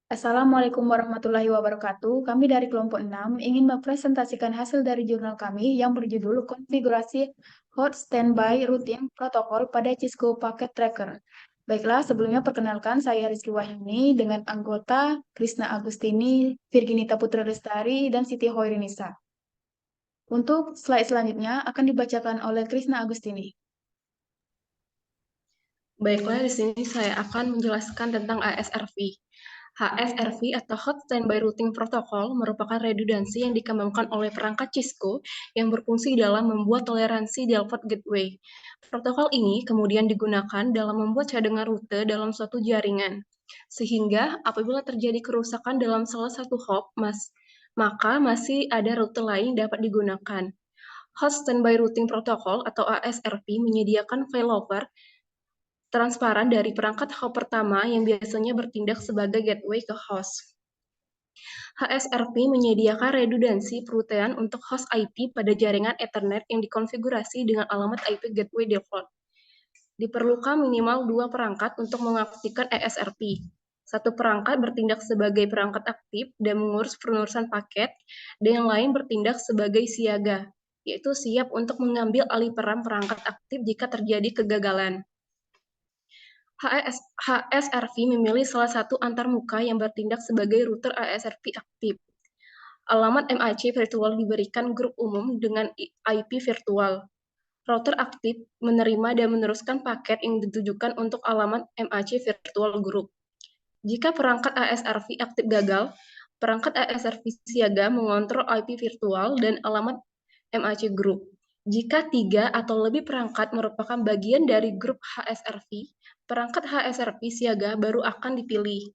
Assalamualaikum warahmatullahi wabarakatuh. Kami dari kelompok 6 ingin mempresentasikan hasil dari jurnal kami yang berjudul Konfigurasi Hot Standby Routing Protocol pada Cisco Packet Tracker. Baiklah, sebelumnya perkenalkan saya Rizky Wahyuni dengan anggota Krisna Agustini, Virginita Putra Lestari, dan Siti Hoirinisa. Untuk slide selanjutnya akan dibacakan oleh Krisna Agustini. Baiklah, di sini saya akan menjelaskan tentang HSRV. HSRV atau Hot Standby Routing Protocol merupakan redundansi yang dikembangkan oleh perangkat Cisco yang berfungsi dalam membuat toleransi default gateway. Protokol ini kemudian digunakan dalam membuat cadangan rute dalam suatu jaringan. Sehingga apabila terjadi kerusakan dalam salah satu hop, maka masih ada rute lain yang dapat digunakan. Hot Standby Routing Protocol atau HSRV menyediakan failover transparan dari perangkat hop pertama yang biasanya bertindak sebagai gateway ke host. HSRP menyediakan redundansi perutean untuk host IP pada jaringan Ethernet yang dikonfigurasi dengan alamat IP gateway default. Diperlukan minimal 2 perangkat untuk mengaktifkan HSRP. Satu perangkat bertindak sebagai perangkat aktif dan mengurus penurusan paket, dan yang lain bertindak sebagai siaga, yaitu siap untuk mengambil alih peran perangkat aktif jika terjadi kegagalan. HSRV memilih salah satu antarmuka yang bertindak sebagai router HSRV aktif. Alamat MAC virtual diberikan grup umum dengan IP virtual. Router aktif menerima dan meneruskan paket yang ditujukan untuk alamat MAC virtual group. Jika perangkat HSRV aktif gagal, perangkat HSRV siaga mengontrol IP virtual dan alamat MAC group. Jika 3 atau lebih perangkat merupakan bagian dari grup HSRV, perangkat HSRV siaga baru akan dipilih.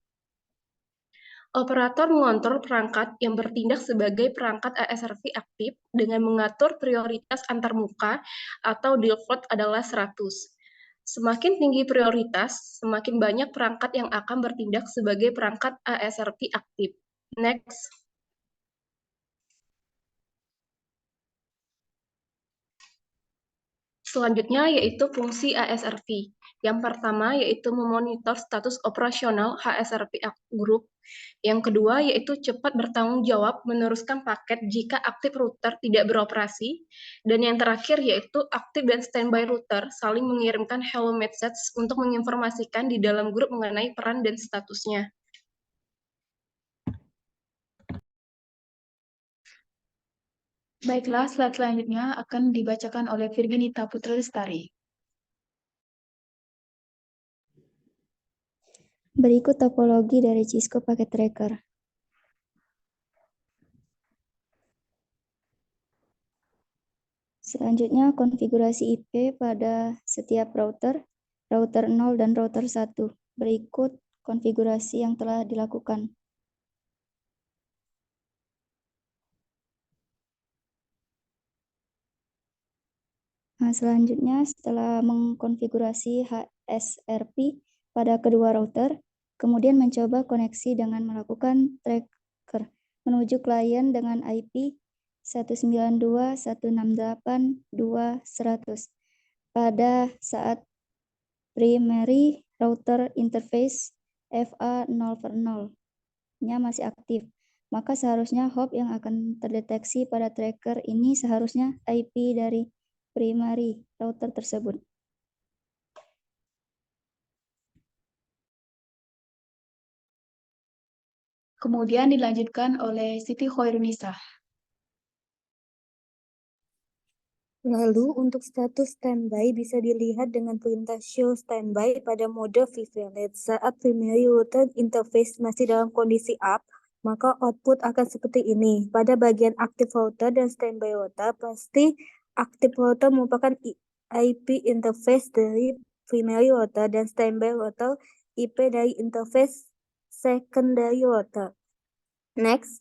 Operator mengontrol perangkat yang bertindak sebagai perangkat HSRV aktif dengan mengatur prioritas antarmuka atau default adalah 100. Semakin tinggi prioritas, semakin banyak perangkat yang akan bertindak sebagai perangkat HSRV aktif. Next. Selanjutnya yaitu fungsi HSRV. Yang pertama yaitu memonitor status operasional HSRV group. Yang kedua yaitu cepat bertanggung jawab meneruskan paket jika aktif router tidak beroperasi. Dan yang terakhir yaitu aktif dan standby router saling mengirimkan hello message untuk menginformasikan di dalam grup mengenai peran dan statusnya. Baiklah, slide selanjutnya akan dibacakan oleh Virginita Putra Lestari. Berikut topologi dari Cisco Packet Tracker. Selanjutnya, konfigurasi IP pada setiap router 0 dan router 1. Berikut konfigurasi yang telah dilakukan. Nah, selanjutnya, setelah mengkonfigurasi HSRP pada kedua router, kemudian mencoba koneksi dengan melakukan tracker menuju klien dengan IP 192.168.2.100 pada saat primary router interface FA0/0-nya masih aktif. Maka seharusnya hop yang akan terdeteksi pada tracker ini seharusnya IP dari primary router tersebut. Kemudian dilanjutkan oleh Siti Hoirunisa. Lalu untuk status standby bisa dilihat dengan perintah show standby pada mode VVLAN. Saat primary router interface masih dalam kondisi up, maka output akan seperti ini. Pada bagian aktif router dan standby router, pasti aktif router merupakan IP interface dari primary router dan standby router IP dari interface secondary router. Next.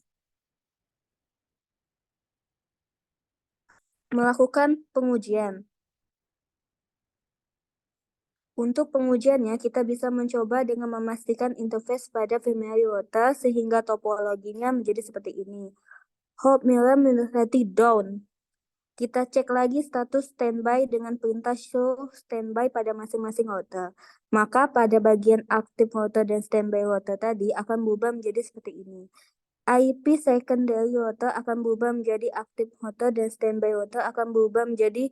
Melakukan pengujian. Untuk pengujiannya, kita bisa mencoba dengan memastikan interface pada primary router sehingga topologinya menjadi seperti ini. Hop mirror mendekati down. Kita cek lagi status standby dengan perintah show standby pada masing-masing router. Maka pada bagian aktif router dan standby router tadi akan berubah menjadi seperti ini. IP secondary router akan berubah menjadi active router dan standby router akan berubah menjadi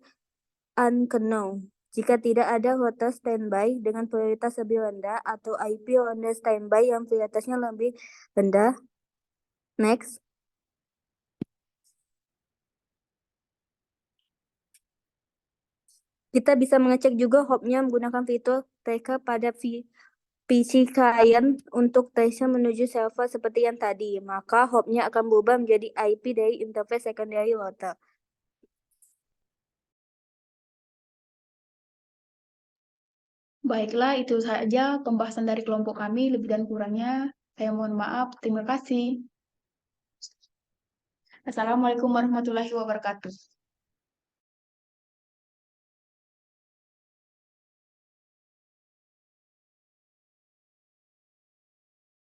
unknown. Jika tidak ada router standby dengan prioritas lebih rendah atau IP router standby yang prioritasnya lebih rendah. Next. Kita bisa mengecek juga hopnya menggunakan fitur tracker pada PC client untuk tracer menuju server seperti yang tadi. Maka hopnya akan berubah menjadi IP dari interface secondary router. Baiklah, itu saja pembahasan dari kelompok kami. Lebih dan kurangnya, saya mohon maaf. Terima kasih. Assalamualaikum warahmatullahi wabarakatuh.